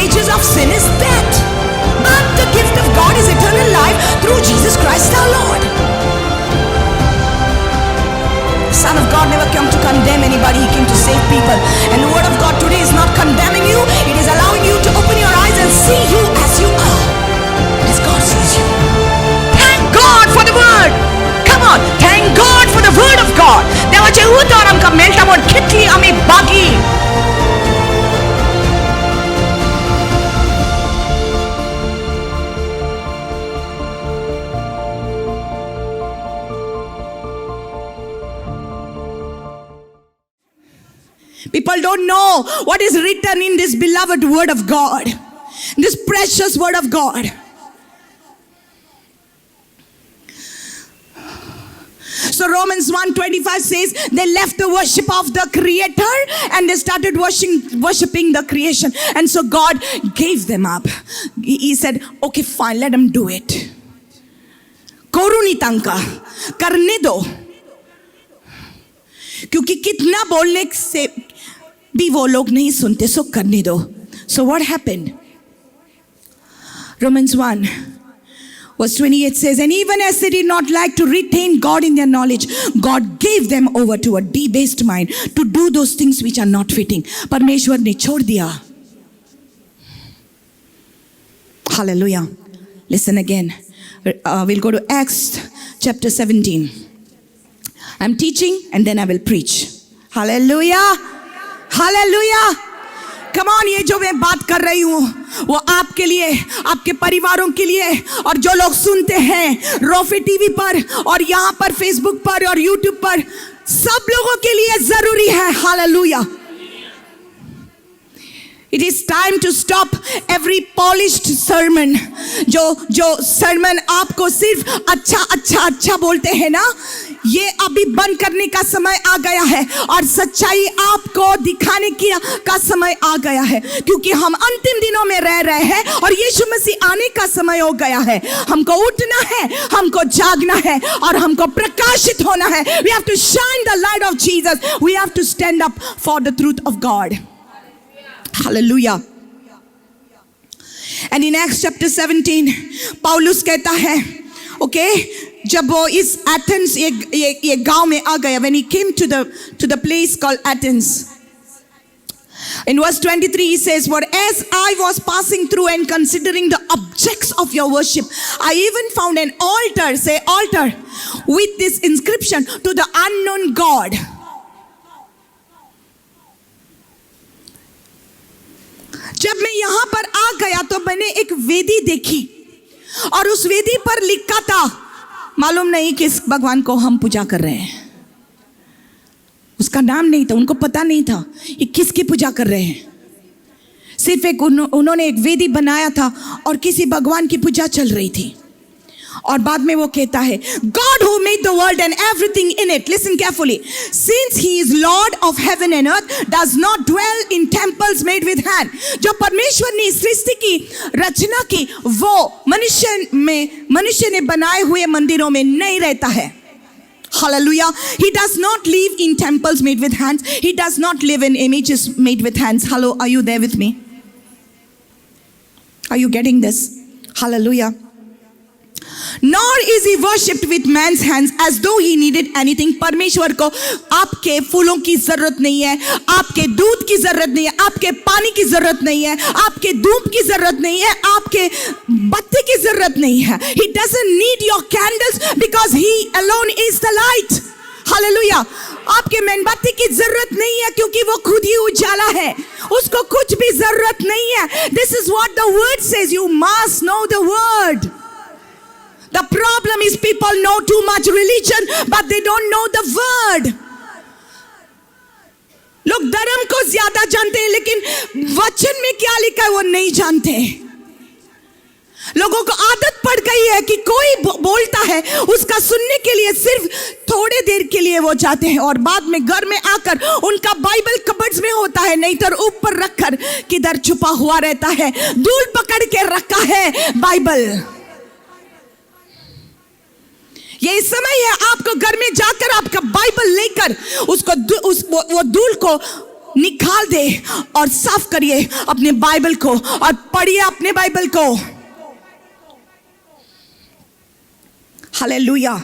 wages of sin is death, but the gift of God is eternal life through Jesus Christ our Lord. The Son of God never came to condemn anybody, He came to save people. And the Word of God today is not condemning you, it is allowing you to open your eyes and see you as you are, as God sees you. Thank God for the Word. Come on, thank God for the Word of God. देवाचे उतर आमका मेळटा म्हण कितली आमी बागी. People don't know what is written in this beloved Word of God, this precious Word of God. So Romans 1:25 says they left the worship of the Creator and they started worshiping the creation. And so God gave them up. He said, okay, fine, let them do it. Koruni tanka, karne do. क्योंकि कितना बोलने से भी वो लोग नहीं सुनते, सो करने दो. So what happened? Romans 1 verse 28 says, and even as they did not like to retain God in their knowledge, God gave them over to a debased mind to do those things which are not fitting. परमेश्वर ने छोड़ दिया. Hallelujah. Listen again. We'll go to Acts chapter 17. I'm teaching and then I will preach. Hallelujah. Hallelujah. Come on, ये जो मैं बात कर रही हूँ वो आपके लिए, आपके परिवारों के लिए, और जो लोग सुनते हैं रोफे टीवी पर और यहाँ पर फेसबुक पर और यूट्यूब पर, सब लोगों के लिए जरूरी है. Hallelujah. It is time to stop every polished sermon. जो sermon आपको सिर्फ अच्छा बोलते हैं ना, ये अभी बंद करने का समय आ गया है और सच्चाई आपको दिखाने का समय आ गया है, क्योंकि हम अंतिम दिनों में रह रहे हैं और यीशु मसीह आने का समय हो गया है. हमको उठना है, हमको जागना है और हमको प्रकाशित होना है. We have to shine the light of Jesus. We have to stand up for the truth of God. Hallelujah. And in Acts chapter 17, Paulus कहता है, okay, जब वो इस Athens ये गांव में आ गया, when he came to the place called Athens, in verse 23 he says, for as I was passing through and considering the objects of your worship, I even found an altar, say altar, with this inscription, to the unknown God. जब मैं यहाँ पर आ गया तो मैंने एक वेदी देखी और उस वेदी पर लिखा था, मालूम नहीं किस भगवान को हम पूजा कर रहे हैं. उसका नाम नहीं था, उनको पता नहीं था ये किसकी पूजा कर रहे हैं. सिर्फ एक उन्होंने एक वेदी बनाया था और किसी भगवान की पूजा चल रही थी. और बाद में वो कहता है, God who made the world and everything in it, listen carefully, since he is Lord of heaven and earth, does not dwell in temples made with hand. जो परमेश्वर ने सृष्टि की रचना की वो मनुष्य ने बनाए हुए मंदिरों में नहीं रहता है. Hallelujah. He does not live in temples made with hands. He does not live in images made with hands. Hello, are you there with me? Are you getting this? Hallelujah. Nor is he worshipped with man's hands as though he needed anything. परमेश्वर को आपके फूलों की जरूरत नहीं है, आपके दूध की जरूरत नहीं है, आपके पानी की जरूरत नहीं है, आपके धूप की जरूरत नहीं है, आपके बत्ती की जरूरत नहीं है. He doesn't need your candles because he alone is the light. Hallelujah. आपके मेणबत्ती की जरूरत नहीं है क्योंकि वो खुद ही उजाला है. उसको कुछ भी जरूरत नहीं है. This is what the word says. You must know the word. The problem is people know too much religion, but they don't know the word. लोग धर्म को ज्यादा जानते हैं लेकिन वचन में क्या लिखा है वो नहीं जानते. लोगों को आदत पड़ गई है कि कोई बोलता है उसका सुनने के लिए सिर्फ थोड़े देर के लिए वो जाते हैं और बाद में घर में आकर उनका बाइबल कबर्ड्स में होता है, नहीं तो ऊपर रखकर किधर छुपा हुआ रहता है. धूल पकड़ के रखा है बाइबल. ये समय है आपको घर में जाकर आपका बाइबल लेकर उसको वो धूल को निकाल दे और साफ करिए अपने बाइबल को और पढ़िए अपने बाइबल को। Hallelujah.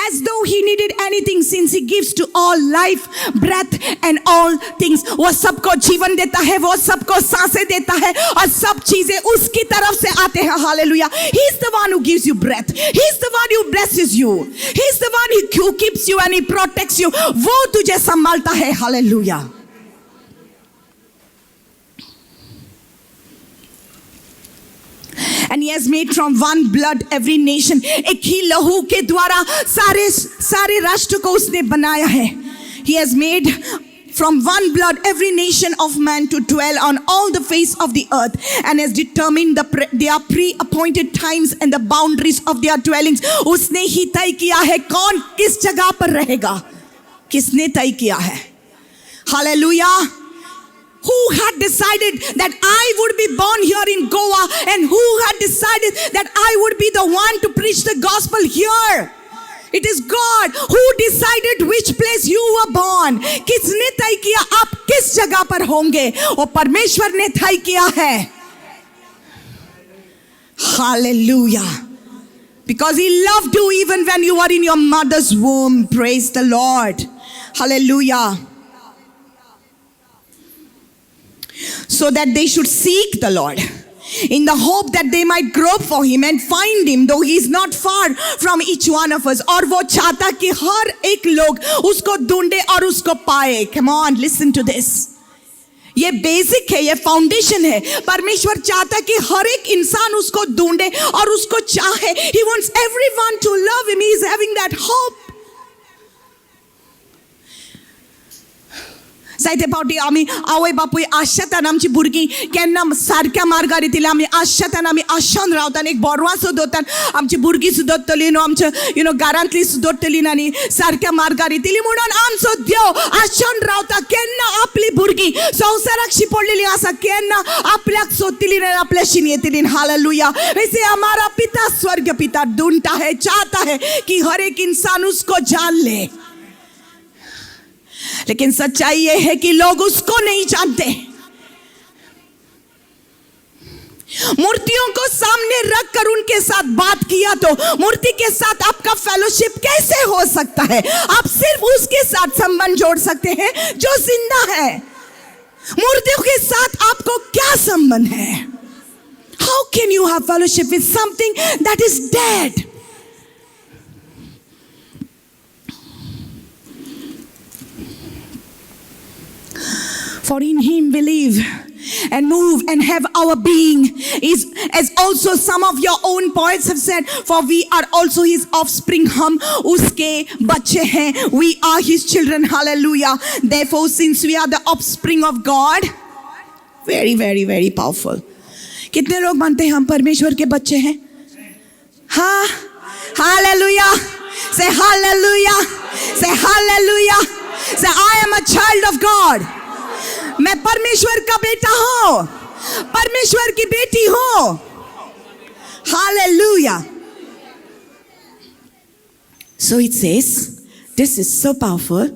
As though he needed anything, since he gives to all life, breath and all things. वो सबको जीवन देता है, वो सबको सांसें देता है और सब चीजें उसकी तरफ से आते हैं। Hallelujah. He is the one who gives you breath. He is the one who blesses you. He is the one who keeps you and he protects you. वो तुझे संभालता है। Hallelujah. And he has made from one blood every nation. एक ही लहू के द्वारा सारे राष्ट्र को उसने बनाया है। He has made from one blood every nation of man to dwell on all the face of the earth, and has determined their pre-appointed times and the boundaries of their dwellings. उसने ही तय किया है कौन किस जगह पर रहेगा। किसने तय किया है? Hallelujah. Who had decided that I would be born here in Goa, and who had decided that I would be the one to preach the gospel here? It is God who decided which place you were born. किसने तय किया आप किस जगह पर होंगे? और परमेश्वर ने तय किया है। Hallelujah. Because he loved you even when you were in your mother's womb. Praise the Lord. Hallelujah. So that they should seek the Lord in the hope that they might grope for him and find him, though he is not far from each one of us. और वो चाहता कि हर एक लोग उसको ढूंढे और उसको पाए। Come on, listen to this. ये बेसिक है, ये फाउंडेशन है। परमेश्वर चाहता कि हर एक इंसान उसको ढूंढे और उसको चाहे। He wants everyone to love him. He is having that hope. सायते पावटी आम्ही आवय बापूय आशातान आमची भुरगीं केन्ना सारक्या मार्गार येतलीं आमी आशातान आमी आशान रावतान एक बोरवां सुदोतान आमची भुरगीं सुदोरतलीं न्हू आमच्या घरांतलीं सुदोरतलीं आनी सारक्या मार्गार येतलीं म्हणून आमचो देव आशान रावता केन्ना आपली भुरगीं संवसाराक शिपडलेलीं आसा केन्ना आपल्याक सोदतलीं आनी आपल्याशीं येतलीं। हालेलुया। वैसे हमारा पिता स्वर्गीय पिता ढूंढता है, चाहता है कि हर एक इंसान उसको जान ले, लेकिन सच्चाई यह है कि लोग उसको नहीं जानते। मूर्तियों को सामने रखकर उनके साथ बात किया तो मूर्ति के साथ आपका फेलोशिप कैसे हो सकता है? आप सिर्फ उसके साथ संबंध जोड़ सकते हैं जो जिंदा है। मूर्तियों के साथ आपको क्या संबंध है? How can you have fellowship with something that is dead? For in him we live and move and have our being, is as also some of your own poets have said, for we are also his offspring. हम उसके बच्चे हैं. We are his children. Hallelujah. Therefore, since we are the offspring of God, very, very, very powerful. कितने लोग मानते हैं हम परमेश्वर के बच्चे हैं? हाँ, Hallelujah. Say Hallelujah. Say Hallelujah. Say I am a child of God. मैं परमेश्वर का बेटा हूं, परमेश्वर की बेटी हूं। Hallelujah. So it says, this is so powerful.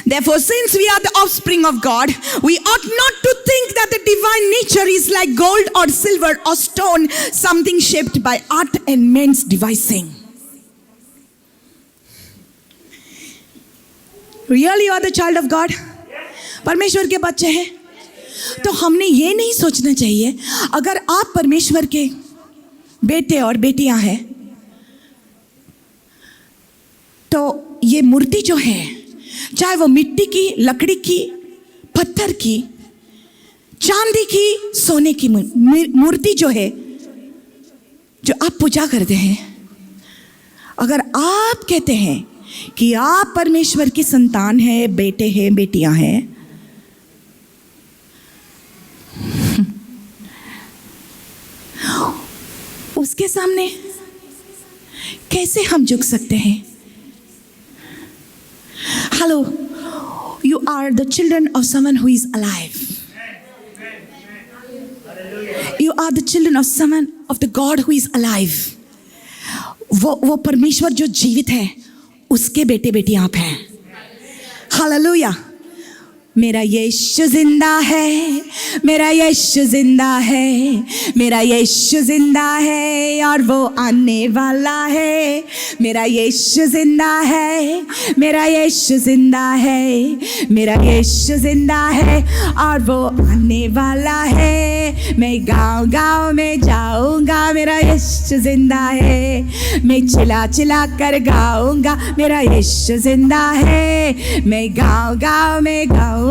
Therefore, since we are the offspring of God, we ought not to think that the divine nature is like gold or silver or stone, something shaped by art and men's devising. Really, you are the child of God? परमेश्वर के बच्चे हैं? तो हमने ये नहीं सोचना चाहिए अगर आप परमेश्वर के बेटे और बेटियां हैं तो ये मूर्ति जो है, चाहे वो मिट्टी की, लकड़ी की, पत्थर की, चांदी की, सोने की मूर्ति जो है, जो आप पूजा करते हैं, अगर आप कहते हैं कि आप परमेश्वर की संतान हैं, बेटे हैं, बेटियां हैं, उसके सामने कैसे हम झुक सकते हैं? Hello, you are the children of someone who is alive. You are the children of someone of the God who is alive. वो परमेश्वर जो जीवित है, उसके बेटे बेटी आप हैं। हालेलुया। मेरा यीशु जिंदा है, मेरा यीशु जिंदा है, मेरा यीशु जिंदा है और वो आने वाला है। मेरा यीशु जिंदा है, मेरा यीशु जिंदा है, मेरा यीशु जिंदा है और वो आने वाला है। मैं गाँव गाँव में जाऊँगा, मेरा यीशु जिंदा है। मैं चिल्ला चिल्ला कर गाऊँगा, मेरा यीशु जिंदा है। मैं गाँव गाँव में गाऊँगा,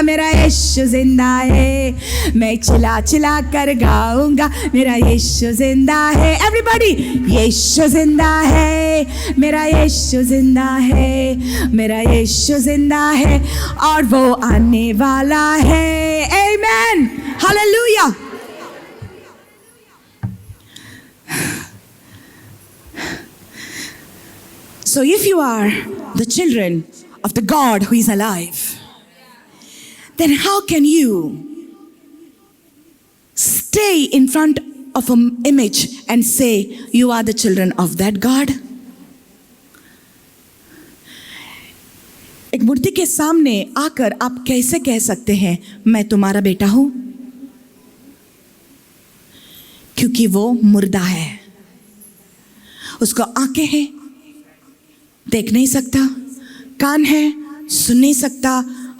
मेरा यीशु जिंदा है। मैं चिल्ला चिल्ला कर गाऊंगा, मेरा यीशु जिंदा है। एवरीबॉडी, यीशु जिंदा है, मेरा यीशु जिंदा है, मेरा यीशु जिंदा है और वो आने वाला है। आमेन, hallelujah. So if you are the children of the God who is alive, then how can you stay in front of an image and say you are the children of that God? एक मूर्ति के सामने आकर आप कैसे कह सकते हैं मैं तुम्हारा बेटा हूं? क्योंकि वो मुर्दा है, उसको आंखें हैं, देख नहीं सकता, कान है, सुन नहीं सकता,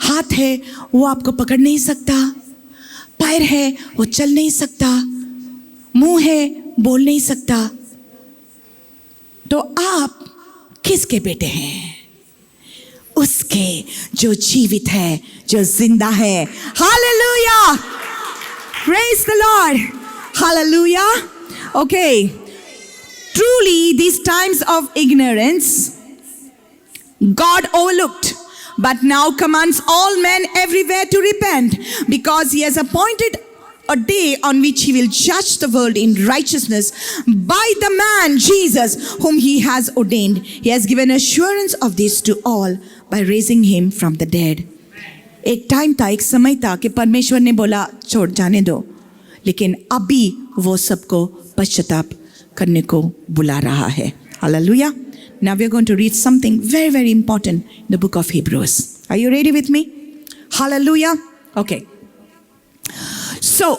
हाथ है, वो आपको पकड़ नहीं सकता, पैर है, वो चल नहीं सकता, मुंह है, बोल नहीं सकता। तो आप किसके बेटे हैं? उसके जो जीवित है, जो जिंदा है। Hallelujah, praise the Lord, hallelujah. Okay, truly these times of ignorance God overlooked, but now commands all men everywhere to repent, because he has appointed a day on which he will judge the world in righteousness by the man Jesus whom he has ordained. He has given assurance of this to all by raising him from the dead. एक time था, एक समय था कि परमेश्वर ने बोला छोड़ जाने दो, लेकिन अभी वो सबको पश्चाताप करने को बुला रहा है। Hallelujah. Now we are going to read something very, very important in the book of Hebrews. Are you ready with me? Hallelujah. Okay. So,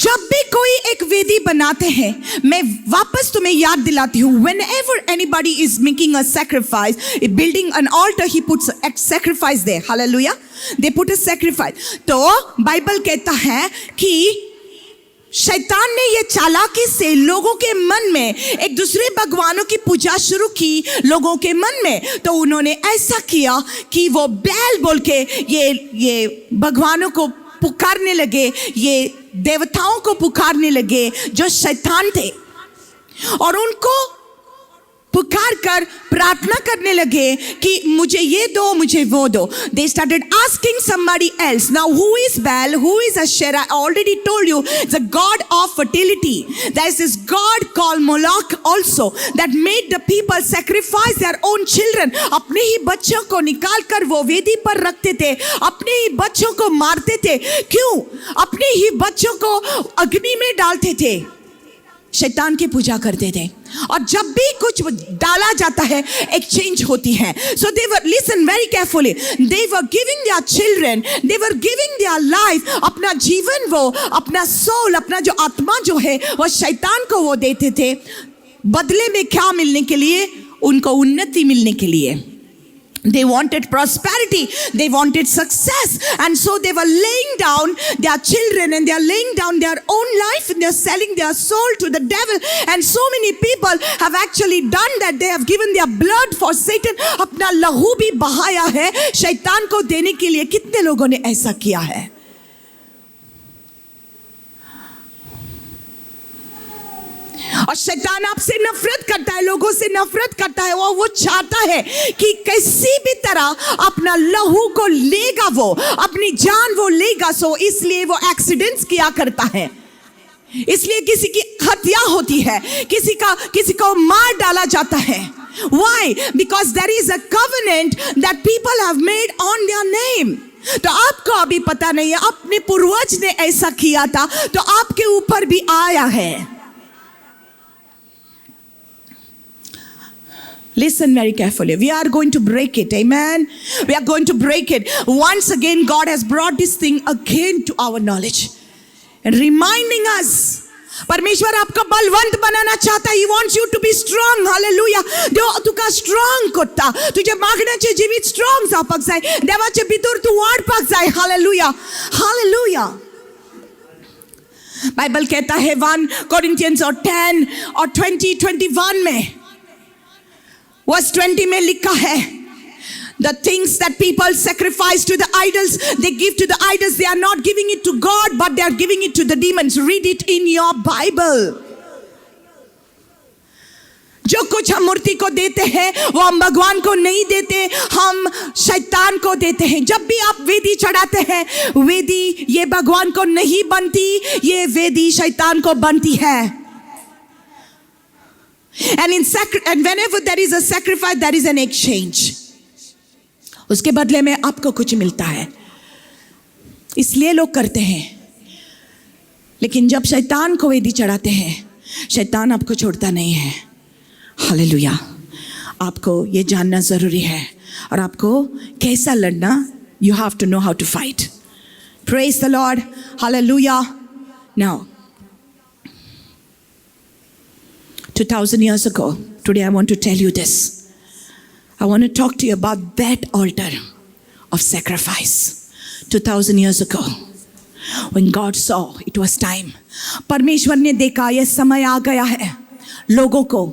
जब भी कोई एक वेदी बनाते हैं, मैं वापस तुम्हें याद दिलाती हूँ, whenever anybody is making a sacrifice, building an altar, he puts a sacrifice there. Hallelujah. They put a sacrifice. तो बाइबल कहता है कि शैतान ने ये चालाकी से लोगों के मन में एक दूसरे भगवानों की पूजा शुरू की, लोगों के मन में। तो उन्होंने ऐसा किया कि वो बैल बोल के ये भगवानों को पुकारने लगे, ये देवताओं को पुकारने लगे जो शैतान थे, और उनको पुकार कर प्रार्थना करने लगे कि मुझे ये दो, मुझे वो दो। They started asking somebody else. Now who is Baal? Who is Asherah? I already told you, the god of fertility. There is this god called Moloch also that made the people sacrifice their own children. अपने ही बच्चों को निकाल कर वो वेदी पर रखते थे, अपने ही बच्चों को मारते थे। क्यों? अपने ही बच्चों को अग्नि में डालते थे, शैतान की पूजा करते थे। और जब भी कुछ डाला जाता है, एक्सचेंज होती है। So they were, listen very carefully, they were giving their children, they were giving their life, अपना जीवन वो, अपना सोल, अपना जो आत्मा जो है वो शैतान को वो देते थे। बदले में क्या मिलने के लिए? उनको उन्नति मिलने के लिए। They wanted prosperity, they wanted success, and so they were laying down their children and they are laying down their own life and they are selling their soul to the devil. And so many people have actually done that. They have given their blood for Satan. अपना लहू भी बहाया है शैतान को देने के लिए। कितने लोगों ने ऐसा किया है? और शैतान आपसे नफरत करता है, लोगों से नफरत करता है। वो चाहता है कि किसी भी तरह अपना लहू को लेगा, वो अपनी जान वो लेगा। सो इसलिए वो एक्सीडेंट्स किया करता है, इसलिए किसी की हत्या होती है, किसी को मार डाला जाता है। Why? Because there is a covenant that people have made on their name. तो आपको अभी पता नहीं है, अपने पूर्वज ने ऐसा किया था तो आपके ऊपर भी आया है। Listen very carefully. We are going to break it. Amen. We are going to break it. Once again, God has brought this thing again to our knowledge and reminding us. परमेश्वर आपका बलवंत बनाना चाहता है. He wants you to be strong. Hallelujah. देव तुका strong कोता. तुझे मागण्याचे जीवित strong जापक जाय. देवाचे भितर तू वाढपक जाय. Hallelujah. Hallelujah. बाइबल कहता है 1 Corinthians और 10 और 21 में वर्स 20 में लिखा है, the things that people sacrifice to the idols, they give to the idols, they are not giving it to God, but they are giving it to the demons. Read it in your Bible. जो कुछ हम मूर्ति को देते हैं वो हम भगवान को नहीं देते, हम शैतान को देते हैं. जब भी आप वेदी चढ़ाते हैं, वेदी ये भगवान को नहीं बनती, ये वेदी शैतान को बनती है. And whenever there is a sacrifice, there is an exchange. उसके बदले में आपको कुछ मिलता है, इसलिए लोग करते हैं. लेकिन जब शैतान को वेदी चढ़ाते हैं, शैतान आपको छोड़ता नहीं है. हालेलुया. आपको ये जानना जरूरी है और आपको कैसा लड़ना, you have to know how to fight. Praise the Lord. Hallelujah. Now 2000 years ago, today I want to tell you this. I want to talk to you about that altar of sacrifice. 2000 years ago, when God saw it was time, परमेश्वर ने देखा ये समय आ गया है लोगों को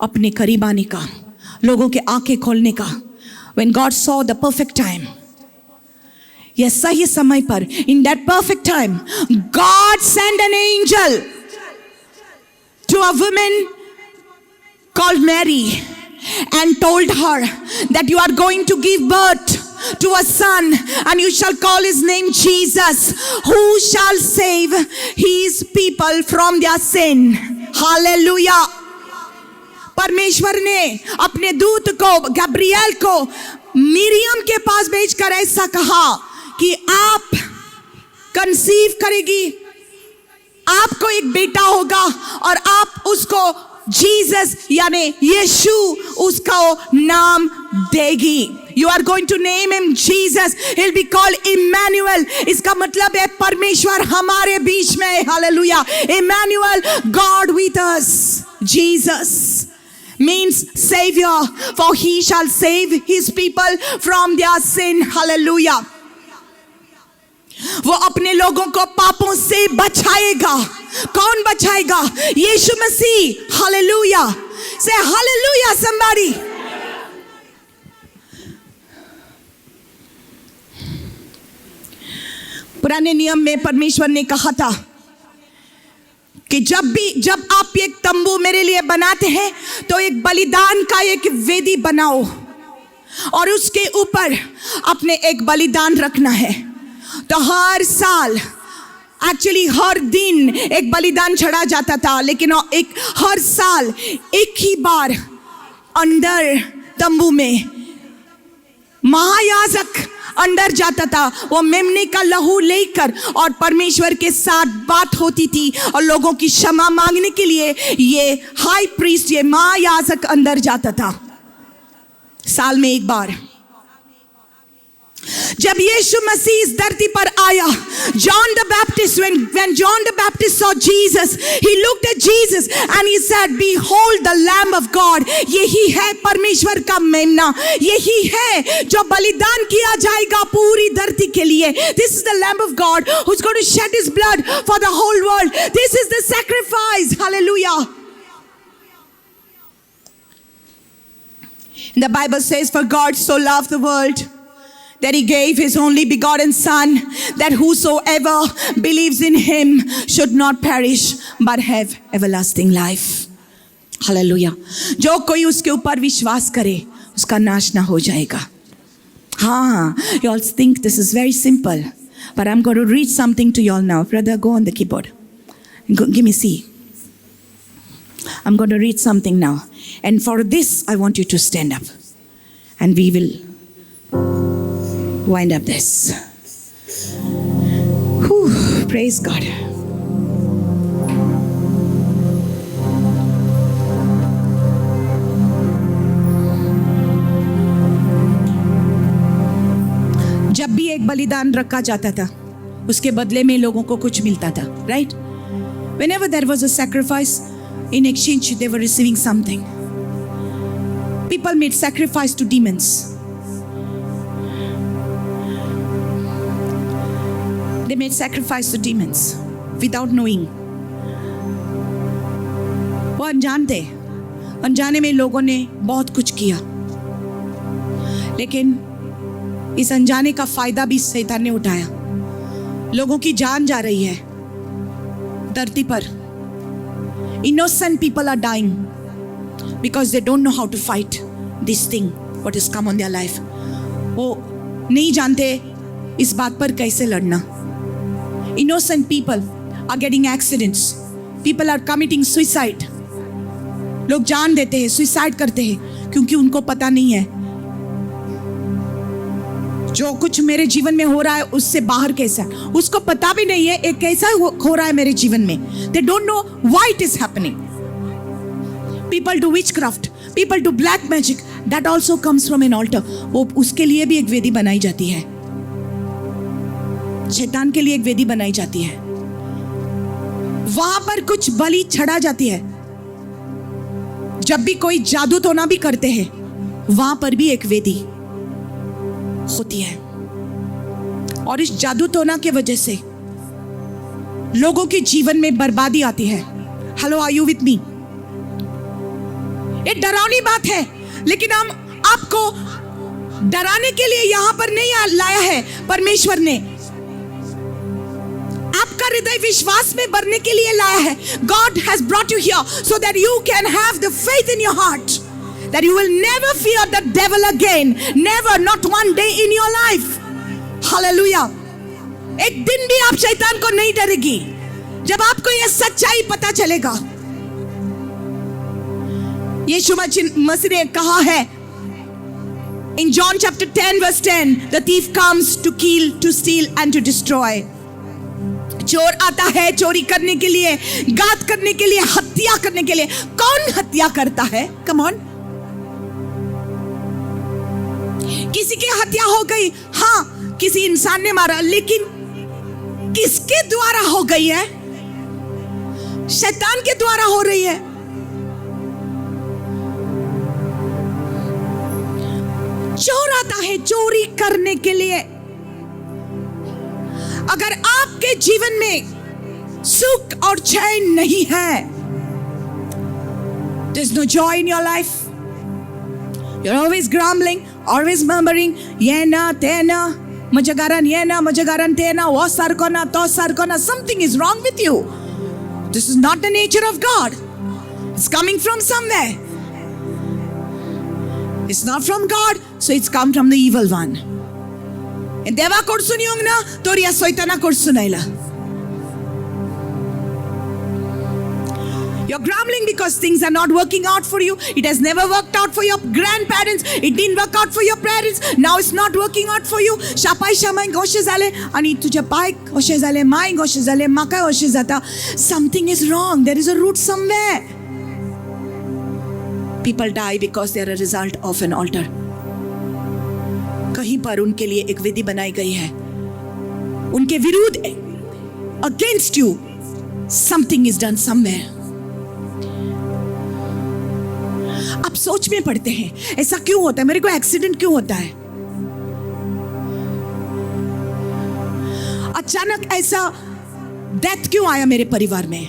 अपने करीब आने का, लोगों के आंखें खोलने का. When God saw the perfect time, ये सही समय पर, in that perfect time, God sent an angel to a woman called Mary and told her that you are going to give birth to a son and you shall call his name Jesus, who shall save his people from their sin. Hallelujah. परमेश्वर ने अपने दूत को, Gabriel को Miriam के पास भेजकर ऐसा कहा कि आप कंसीव करेगी, आपको एक बेटा होगा और आप उसको जीसस यानी यीशु उसका नाम देगी. You are going to name him Jesus. He'll be called Emmanuel. इसका मतलब है परमेश्वर हमारे बीच में. Hallelujah. Emmanuel, God with us. Jesus means Savior, for he shall save his people from their sin. Hallelujah. वो अपने लोगों को पापों से बचाएगा. कौन बचाएगा? यीशु मसीह. हालेलुया. Say hallelujah somebody. पुराने नियम में परमेश्वर ने कहा था कि जब आप एक तंबू मेरे लिए बनाते हैं तो एक बलिदान का एक वेदी बनाओ और उसके ऊपर अपने एक बलिदान रखना है. तो हर साल, एक्चुअली हर दिन एक बलिदान चढ़ा जाता था, लेकिन हर साल एक ही बार अंदर तंबू में महायाजक अंदर जाता था. वो मेमने का लहू लेकर और परमेश्वर के साथ बात होती थी और लोगों की क्षमा मांगने के लिए ये हाई प्रीस्ट, ये महायाजक अंदर जाता था साल में एक बार. जब यीशु मसीह इस धरती पर आया, John the Baptist, when John the Baptist saw Jesus, he looked at Jesus and he said, behold the Lamb of God. यही है परमेश्वर का मेमना, यही है जो बलिदान किया जाएगा पूरी धरती के लिए. This is the Lamb of God who's going to shed his blood for the whole world. This is the sacrifice. Hallelujah. The Bible says, for God so loved the world that he gave his only begotten son, that whosoever believes in him should not perish but have everlasting life. Hallelujah. जो कोई उसके ऊपर विश्वास करे उसका नाश ना हो जाएगा. हाँ, you all think this is very simple, but I'm going to read something to you all now. Brother, go on the keyboard. Give me C. I'm going to read something now. And for this, I want you to stand up. And we will wind up this. Whew, praise God. एक बलिदान रखा जाता था, उसके बदले में लोगों को कुछ मिलता था, right? Whenever there was a sacrifice, in exchange they were receiving something. People made sacrifice to demons. They made sacrifice to demons without knowing. वो अनजान थे, अनजाने में लोगों ने बहुत कुछ किया, लेकिन इस अनजाने का फायदा भी शैतान ने उठाया। लोगों की जान जा रही है धरती पर। Innocent people are dying because they don't know how to fight this thing what has come on their life. वो नहीं जानते इस बात पर कैसे लड़ना। Innocent people are getting accidents. People are committing suicide. लोग जान देते हैं, सुसाइड करते हैं, क्योंकि उनको पता नहीं है जो कुछ मेरे जीवन में हो रहा है उससे बाहर कैसा है। उसको पता भी नहीं है एक कैसा हो रहा है मेरे जीवन में। They don't know why it is happening. People do witchcraft, people do black magic. That also comes from an altar. वो उसके लिए भी एक वेदी बनाई जाती है, शैतान के लिए एक वेदी बनाई जाती है। वहां पर कुछ बलि चढ़ा जाती है। जब भी कोई जादू टोना भी करते हैं, वहां पर भी एक वेदी होती है, और इस जादू टोना के वजह से लोगों के जीवन में बर्बादी आती है। Hello, are you with me? ये डरावनी बात है, लेकिन हम आपको डराने के लिए यहां पर नहीं लाया है। परमेश्वर ने आपका हृदय विश्वास में भरने के लिए लाया है। God has brought you here so that you can have the faith in your heart that you will never fear the devil again, never, not one day in your life. Hallelujah. एक दिन भी आप शैतान को नहीं डरेगी जब आपको यह सच्चाई पता चलेगा। यीशु मसीह ने कहा है in John chapter 10 verse 10, the thief comes to kill, to steal and to destroy. चोर आता है चोरी करने के लिए, घात करने के लिए, हत्या करने के लिए। कौन हत्या करता है? Come on. किसी की हत्या हो गई, हाँ, किसी इंसान ने मारा, लेकिन किसके द्वारा हो गई है? शैतान के द्वारा हो रही है। चोर आता है चोरी करने के लिए। अगर आपके जीवन में सुख और चैन नहीं है, there's no joy in your life. You're always grumbling, always murmuring, ये ना ते ना, मुझे गारन ये ना, मुझे गारन ते ना, वो सर को ना, तो सर को ना। Something is wrong with you. This is not the nature of God. It's coming from somewhere. It's not from God, so it's come from the evil one. देवा कोर्सुनियोंग ना तोरिया सोइताना कोर्सुनाइला। You're grumbling because things are not working out for you. It has never worked out for your grandparents. It didn't work out for your parents. Now it's not working out for you. Shapai shamai goshe zale ani तुझे पाय goshe zale, my goshe zale, माका goshe zata. Something is wrong. There is a root somewhere. People die because they are a result of an altar. कहीं पर उनके लिए एक वेदी बनाई गई है, उनके विरुद्ध, against you, something is done somewhere. आप सोच में पड़ते हैं, ऐसा क्यों होता है? मेरे को एक्सीडेंट क्यों होता है? अचानक ऐसा डेथ क्यों आया मेरे परिवार में?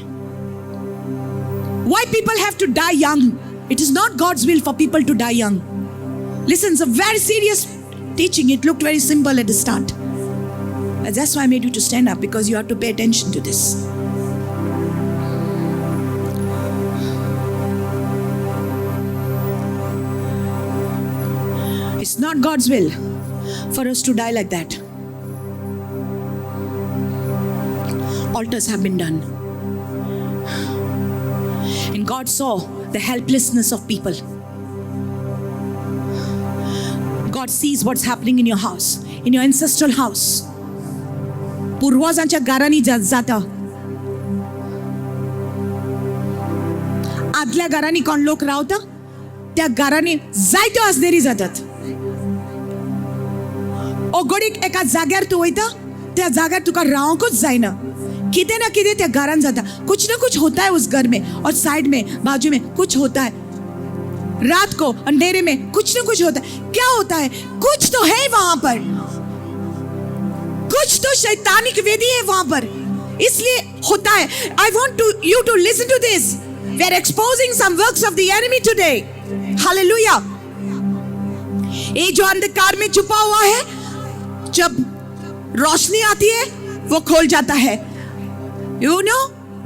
Why people have to die young? It is not God's will for people to die young. Listen, it's a very serious teaching. It looked very simple at the start. That's why I made you to stand up, because you have to pay attention to this. It's not God's will for us to die like that. Altars have been done. And God saw the helplessness of people. God sees what's happening in your house, in your ancestral house. पूर्वजांच्या घरांनी जाता. आदल्या घरांनी कोण लोक रावता, त्या घरांनी जायत्यो आसनेरी जातात. ओगोडीक एका जाग्यार तू वयता, त्या जाग्यार तुका रावंकूच जायना. कितें ना कितें त्या घरान जाता. कुछ ना कुछ होता है उस घर में, और साइड में, बाजू में कुछ होता है. रात को अंधेरे में कुछ ना कुछ होता है. क्या होता है? कुछ तो है वहां पर, कुछ तो शैतानिक वेदी है वहां पर, इसलिए होता है. I want you to listen to this. We are exposing some works of the enemy today. Hallelujah. ये जो अंधकार में छुपा हुआ है, जब रोशनी आती है वो खोल जाता है. You know,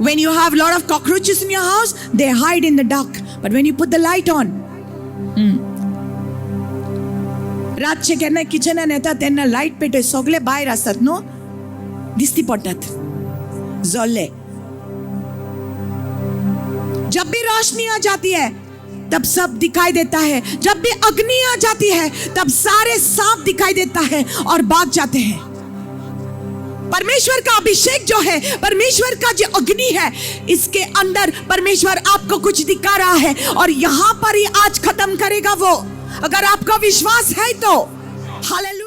when you have a lot of cockroaches in your house, they hide in the dark. But when you put the light on, रातचे केन्ना किचनान येता तेन्ना लाईट पेटय, सगळे भायर आसतात न्हू, दिसती पडटात जल्ले. जब भी रोशनी आ जाती है तब सब दिखाई देता है. जब भी अग्नि आ जाती है तब सारे सांप दिखाई देता है और भाग जाते हैं. परमेश्वर का अभिषेक जो है, परमेश्वर का जो अग्नि है, इसके अंदर परमेश्वर आपको कुछ दिखा रहा है और यहां पर ही आज खत्म करेगा वो, अगर आपका विश्वास है तो. हालेलुया.